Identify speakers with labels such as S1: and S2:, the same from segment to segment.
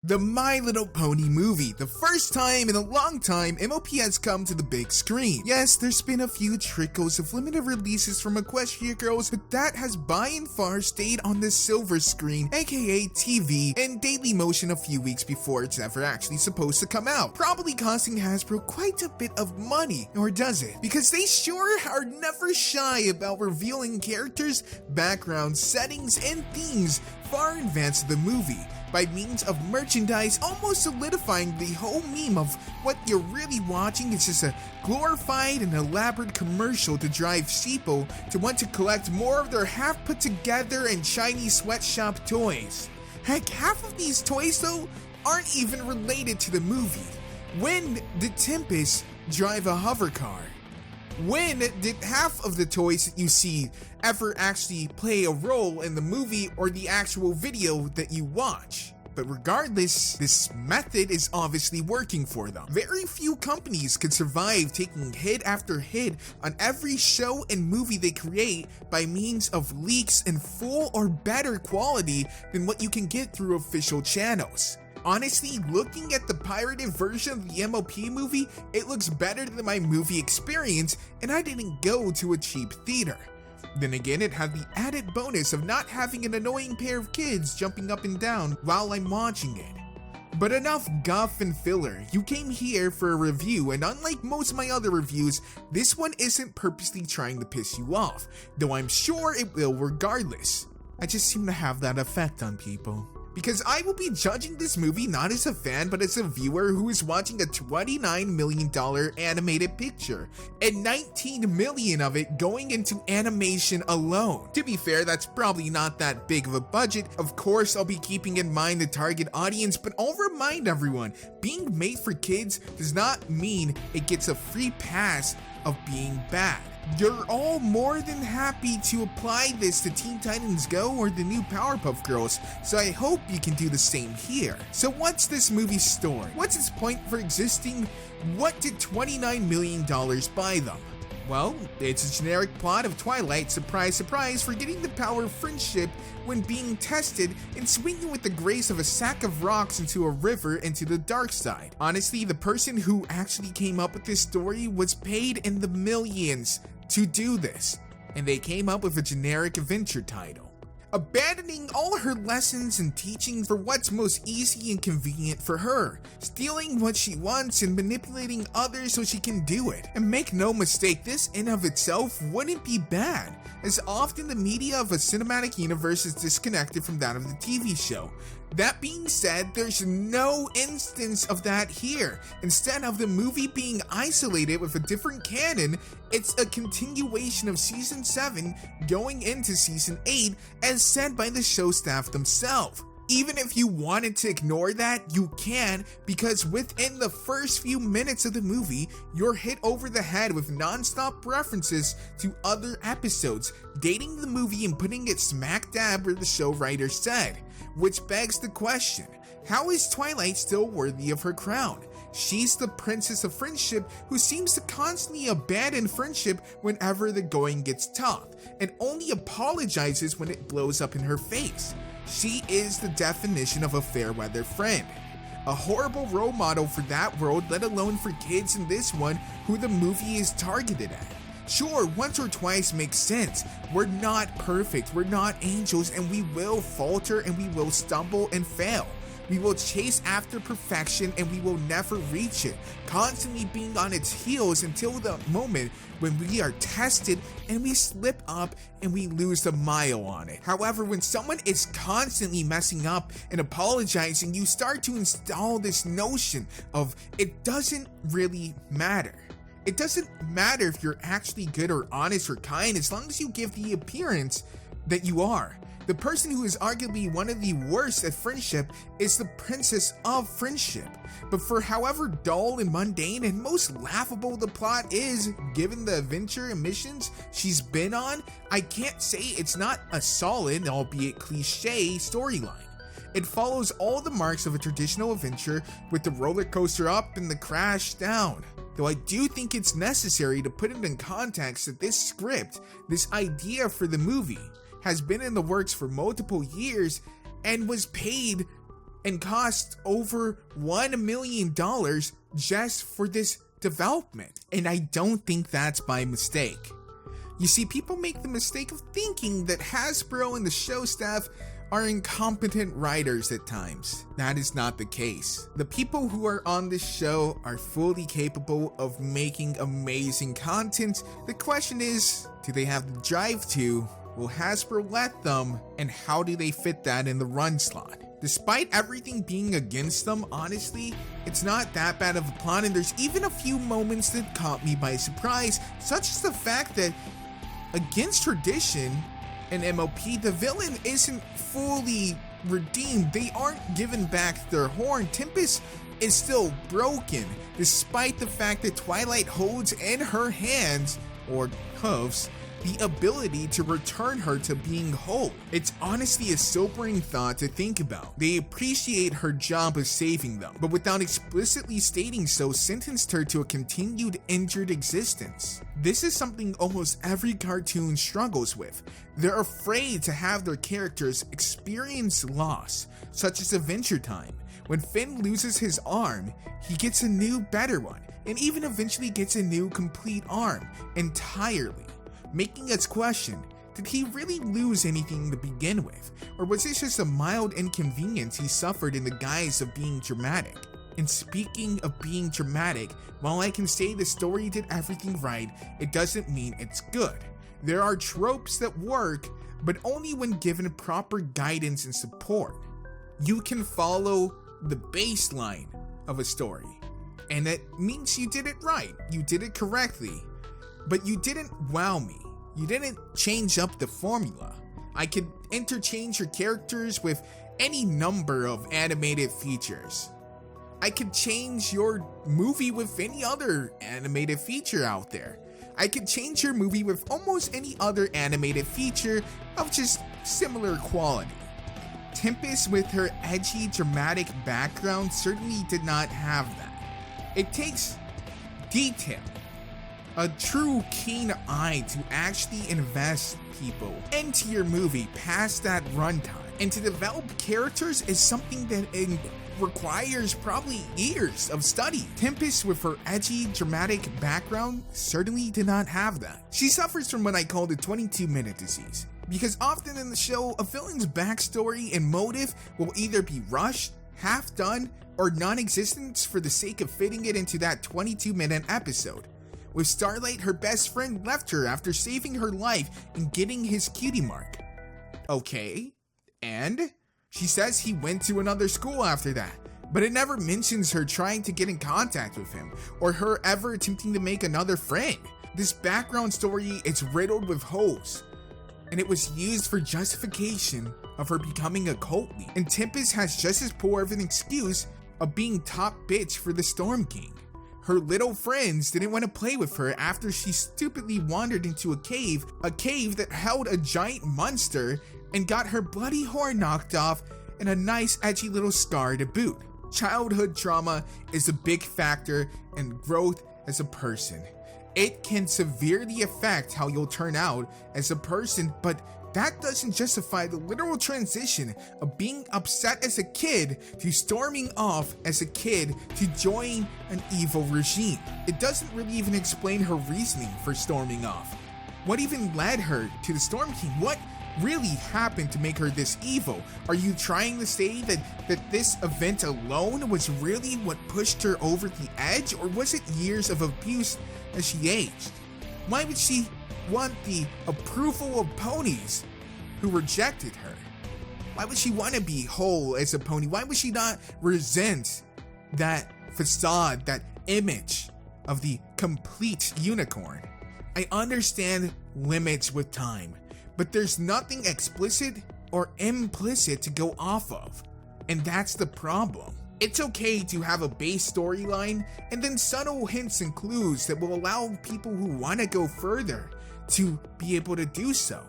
S1: The My Little Pony movie, the first time in a long time MOP has come to the big screen. Yes, there's been a few trickles of limited releases from Equestria Girls, but that has by and far stayed on the silver screen, aka TV, and Daily Motion a few weeks before it's ever actually supposed to come out, probably costing Hasbro quite a bit of money, or does it? Because they sure are never shy about revealing characters, backgrounds, settings, and themes far in advance of the movie, by means of merchandise, almost solidifying the whole meme of what you're really watching is just a glorified and elaborate commercial to drive people to want to collect more of their half put together and shiny sweatshop toys. Heck, half of these toys though aren't even related to the movie. When did Tempest drive a hover car? When did half of the toys that you see ever actually play a role in the movie or the actual video that you watch? But regardless, this method is obviously working for them. Very few companies could survive taking hit after hit on every show and movie they create by means of leaks in full or better quality than what you can get through official channels. Honestly, looking at the pirated version of the MOP movie, it looks better than my movie experience, and I didn't go to a cheap theater. Then again, it had the added bonus of not having an annoying pair of kids jumping up and down while I'm watching it. But enough guff and filler, you came here for a review, and unlike most of my other reviews, this one isn't purposely trying to piss you off, though I'm sure it will regardless. I just seem to have that effect on people. Because I will be judging this movie not as a fan but as a viewer who is watching a $29 million animated picture, and $19 million of it going into animation alone. To be fair, that's probably not that big of a budget. Of course, I'll be keeping in mind the target audience, but I'll remind everyone, being made for kids does not mean it gets a free pass of being bad. You're all more than happy to apply this to Teen Titans Go or the new Powerpuff Girls, so I hope you can do the same here. So what's this movie's story? What's its point for existing? What did $29 million buy them? Well, it's a generic plot of Twilight, surprise surprise, forgetting the power of friendship when being tested and swinging with the grace of a sack of rocks into a river into the dark side. Honestly, the person who actually came up with this story was paid in the millions to do this, and they came up with a generic adventure title. Abandoning all her lessons and teaching for what's most easy and convenient for her, stealing what she wants and manipulating others so she can do it. And make no mistake, this in of itself wouldn't be bad, as often the media of a cinematic universe is disconnected from that of the TV show. That being said, there's no instance of that here. Instead of the movie being isolated with a different canon, it's a continuation of Season 7 going into Season 8 as said by the show staff themselves. Even if you wanted to ignore that, you can, because within the first few minutes of the movie, you're hit over the head with non-stop references to other episodes, dating the movie and putting it smack dab where the show writer said. Which begs the question, how is Twilight still worthy of her crown? She's the princess of friendship who seems to constantly abandon friendship whenever the going gets tough, and only apologizes when it blows up in her face. She is the definition of a fair weather friend. A horrible role model for that world, let alone for kids in this one who the movie is targeted at. Sure, once or twice makes sense. We're not perfect, we're not angels, and we will falter and we will stumble and fail. We will chase after perfection and we will never reach it, constantly being on its heels until the moment when we are tested and we slip up and we lose the mile on it. However, when someone is constantly messing up and apologizing, you start to install this notion of it doesn't really matter. It doesn't matter if you're actually good or honest or kind as long as you give the appearance that you are. The person who is arguably one of the worst at friendship is the princess of friendship. But for however dull and mundane and most laughable the plot is, given the adventure and missions she's been on, I can't say it's not a solid, albeit cliche, storyline. It follows all the marks of a traditional adventure with the roller coaster up and the crash down. Though I do think it's necessary to put it in context that this script, this idea for the movie, has been in the works for multiple years and was paid and cost over $1 million just for this development. And I don't think that's by mistake. You see, people make the mistake of thinking that Hasbro and the show staff are incompetent writers at times. That is not the case. The people who are on this show are fully capable of making amazing content. The question is, do they have the drive to? Will Hasbro let them? And how do they fit that in the run slot? Despite everything being against them, honestly, it's not that bad of a plot, and there's even a few moments that caught me by surprise, such as the fact that against tradition in MOP, the villain isn't fully redeemed. They aren't given back their horn. Tempest is still broken, despite the fact that Twilight holds in her hands, or hooves, the ability to return her to being whole. It's honestly a sobering thought to think about. They appreciate her job of saving them, but without explicitly stating so, sentenced her to a continued injured existence. This is something almost every cartoon struggles with. They're afraid to have their characters experience loss, such as Adventure Time. When Finn loses his arm, he gets a new, better one, and even eventually gets a new, complete arm entirely. Making us question, did he really lose anything to begin with? Or was this just a mild inconvenience he suffered in the guise of being dramatic? And speaking of being dramatic, while I can say the story did everything right, it doesn't mean it's good. There are tropes that work, but only when given proper guidance and support. You can follow the baseline of a story, and that means you did it right, you did it correctly, but you didn't wow me. You didn't change up the formula. I could interchange your characters with any number of animated features. I could change your movie with any other animated feature out there. I could change your movie with almost any other animated feature of just similar quality. Tempest, with her edgy, dramatic background, certainly did not have that. It takes detail, a true keen eye to actually invest people into your movie past that runtime. And to develop characters is something that requires probably years of study. Tempest, with her edgy, dramatic background, certainly did not have that. She suffers from what I call the 22-minute disease, because often in the show, a villain's backstory and motive will either be rushed, half done, or non-existent for the sake of fitting it into that 22-minute episode. With Starlight, her best friend left her after saving her life and getting his cutie mark. Okay, and she says he went to another school after that, but it never mentions her trying to get in contact with him or her ever attempting to make another friend. This background story is riddled with holes, and it was used for justification of her becoming a cult leader. And Tempest has just as poor of an excuse of being top bitch for the Storm King. Her little friends didn't want to play with her after she stupidly wandered into a cave that held a giant monster and got her bloody horn knocked off and a nice edgy little scar to boot. Childhood trauma is a big factor in growth as a person. It can severely affect how you'll turn out as a person, but that doesn't justify the literal transition of being upset as a kid to storming off as a kid to join an evil regime. It doesn't really even explain her reasoning for storming off. What even led her to the Storm King? What really happened to make her this evil? Are you trying to say that this event alone was really what pushed her over the edge, or was it years of abuse as she aged? Why would she want the approval of ponies who rejected her? Why would she want to be whole as a pony? Why would she not resent that facade, that image of the complete unicorn? I understand limits with time, but there's nothing explicit or implicit to go off of, and that's the problem. It's okay to have a base storyline and then subtle hints and clues that will allow people who want to go further to be able to do so.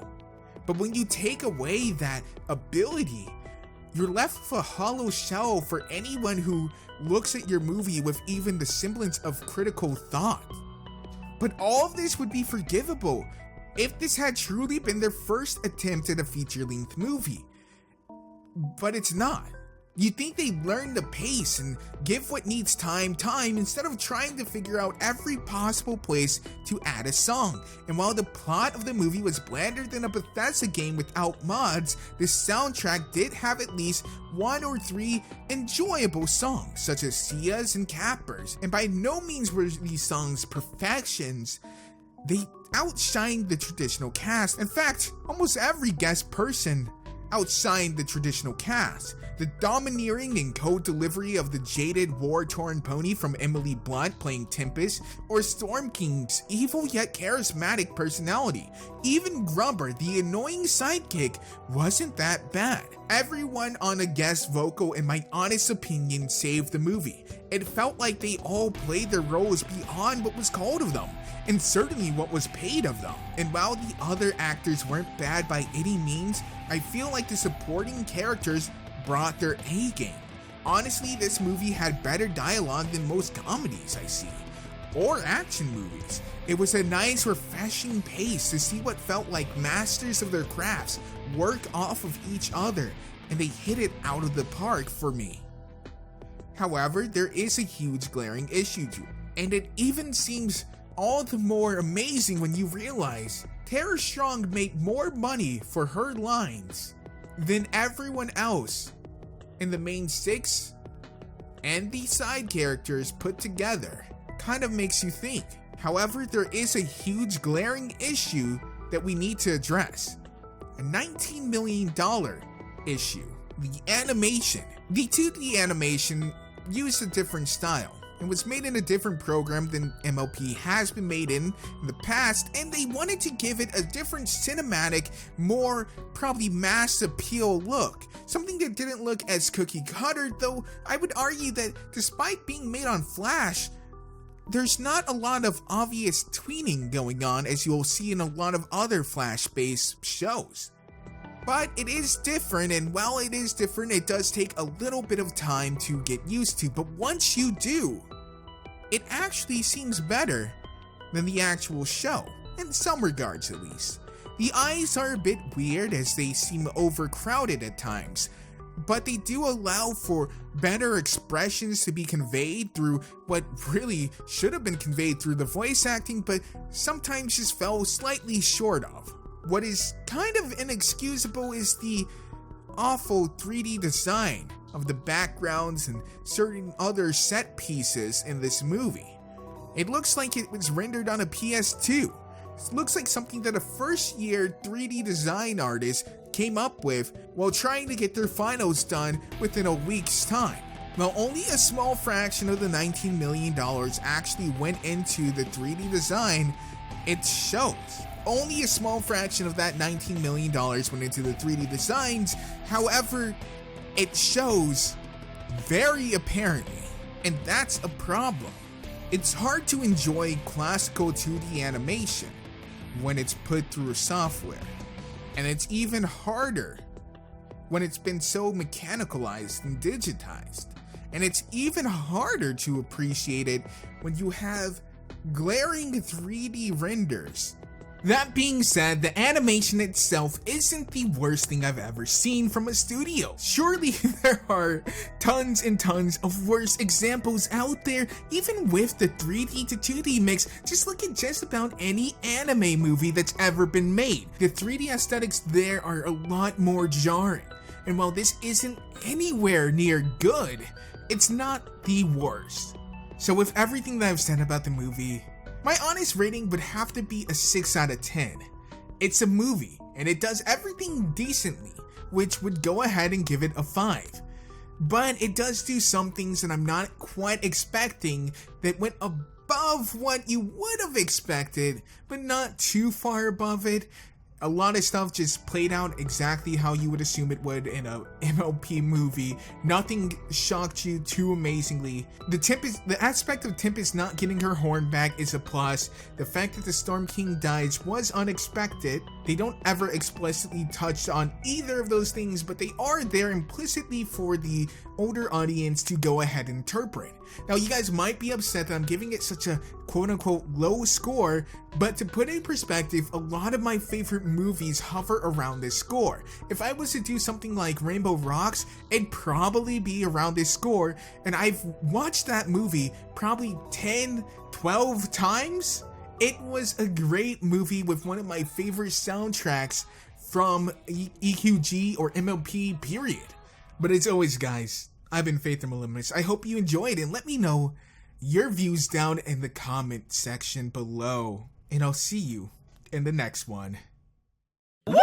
S1: But when you take away that ability, you're left with a hollow shell for anyone who looks at your movie with even the semblance of critical thought. But all of this would be forgivable if this had truly been their first attempt at a feature-length movie. But it's not. You'd think they'd learn the pace and give what needs time instead of trying to figure out every possible place to add a song. And while the plot of the movie was blander than a Bethesda game without mods, the soundtrack did have at least 1 or 3 enjoyable songs, such as Sia's and Capper's. And by no means were these songs perfections. They outshined the traditional cast. In fact, almost every guest person outshined the traditional cast. The domineering and cold delivery of the jaded, war-torn pony from Emily Blunt playing Tempest, or Storm King's evil yet charismatic personality. Even Grumper, the annoying sidekick, wasn't that bad. Everyone on a guest vocal, in my honest opinion, saved the movie. It felt like they all played their roles beyond what was called of them, and certainly what was paid of them. And while the other actors weren't bad by any means, I feel like the supporting characters brought their A game. Honestly, this movie had better dialogue than most comedies I see, or action movies. It was a nice, refreshing pace to see what felt like masters of their crafts work off of each other, and they hit it out of the park for me. However, there is a huge glaring issue to it, and it even seems all the more amazing when you realize Tara Strong made more money for her lines than everyone else in the main 6 and the side characters put together. Kind of makes you think. However, there is a huge glaring issue that we need to address. A $19 million issue. The animation. The 2D animation used a different style. It was made in a different program than MLP has been made in the past, and they wanted to give it a different cinematic, more probably mass appeal look. Something that didn't look as cookie cutter, though I would argue that despite being made on Flash, there's not a lot of obvious tweening going on as you'll see in a lot of other Flash-based shows. But it is different, and while it is different, it does take a little bit of time to get used to. But once you do, it actually seems better than the actual show, in some regards at least. The eyes are a bit weird as they seem overcrowded at times, but they do allow for better expressions to be conveyed through what really should have been conveyed through the voice acting, but sometimes just fell slightly short of. What is kind of inexcusable is the awful 3D design of the backgrounds and certain other set pieces in this movie. It looks like it was rendered on a PS2. It looks like something that a first-year 3D design artist came up with while trying to get their finals done within a week's time. While only a small fraction of the $19 million actually went into the 3D design, it shows. Only a small fraction of that $19 million went into the 3D designs. However, it shows very apparently, and that's a problem. It's hard to enjoy classical 2D animation when it's put through software, and it's even harder when it's been so mechanicalized and digitized. And it's even harder to appreciate it when you have glaring 3D renders. That being said, the animation itself isn't the worst thing I've ever seen from a studio. Surely there are tons and tons of worse examples out there, even with the 3D to 2D mix. Just look at just about any anime movie that's ever been made. The 3D aesthetics there are a lot more jarring. And while this isn't anywhere near good, it's not the worst. So with everything that I've said about the movie, my honest rating would have to be a 6 out of 10. It's a movie, and it does everything decently, which would go ahead and give it a 5. But it does do some things that I'm not quite expecting that went above what you would have expected, but not too far above it. A lot of stuff just played out exactly how you would assume it would in a MLP movie. Nothing shocked you too amazingly. The aspect of Tempest not getting her horn back is a plus. The fact that the Storm King dies was unexpected. They don't ever explicitly touch on either of those things, but they are there implicitly for the older audience to go ahead and interpret. Now, you guys might be upset that I'm giving it such a quote-unquote low score, but to put in perspective, a lot of my favorite movies hover around this score. If I was to do something like Rainbow Rocks, it'd probably be around this score, and I've watched that movie probably 10, 12 times. It was a great movie with one of my favorite soundtracks from EQG or MLP period. But as always, guys, I've been Faith Melimus. I hope you enjoyed, and let me know your views down in the comment section below. And I'll see you in the next one. Woo!